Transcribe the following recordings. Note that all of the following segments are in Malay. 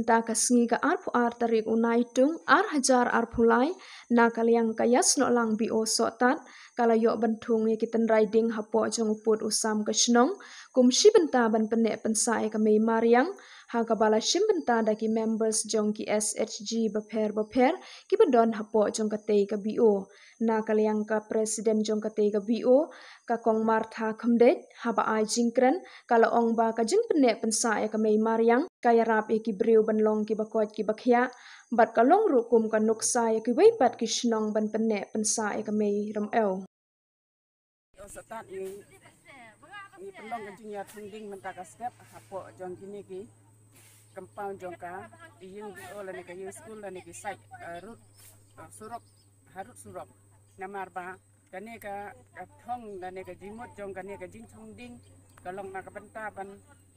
benta kasngi ka arpu ar tarik unai tung ar hajar ar pulai na kaliang kayas no lang bi o sotat kalayo bentung ye kitan riding hapo jong uput usam kasnong kumshi benta ban pene pensai ka mei mariang ha ka bala shim benta da ki members jong ki SHG baper ki bedon hapo jong ka tei ka BO na kaliang ka presiden jong ka tei ka BO ka kong Martha Khamdet haba ai jingkren kala ong ba ka jing pene pensai ka mei mariang kaya rap e ki breu ban long ki bakot ki bakhya bat ka long rukum ka nuksa e ki wei pat ki shnong ban pene pensai ka mei ram el Osatan ni pelong ke jinya funding mentaka step hapo jong kini ki compound jongka iyung di ola ne ka yu school la ne ki site root surok harut surok namar ba kane ka thong la ne ka jimot jong kane ka jing funding kalong na ka benta ban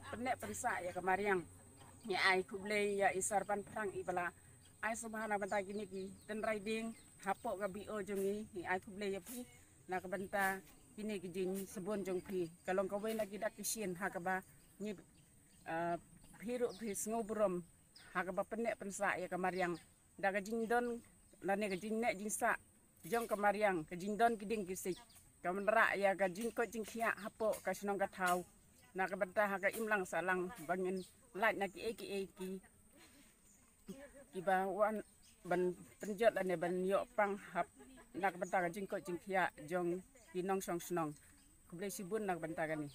pene pensa ya ka mariang ya ai kuble ya isar ban prang ibala ai subhana benta kini ki ten riding hapo ka bio jongi ni ai kuble ya pi na ka benta kini kijing sebon jong pi kalong kawai lagi dak kisien hakaba ni hiru pi snobrom hakaba penek pensa ya kamariang daga jingdon lane ka jing nek jingsa jong kamariang ka jingdon kiding kisik kamera ya ka jing ko jing khia hapo ka snong ka thau na ka benta ha ka imlang salang bangin lait na ki ba wan ban penjot lane ban yo pang hap na ka benta ka jing ko jing khia jong kinong song snong kuble sibun nak benta gani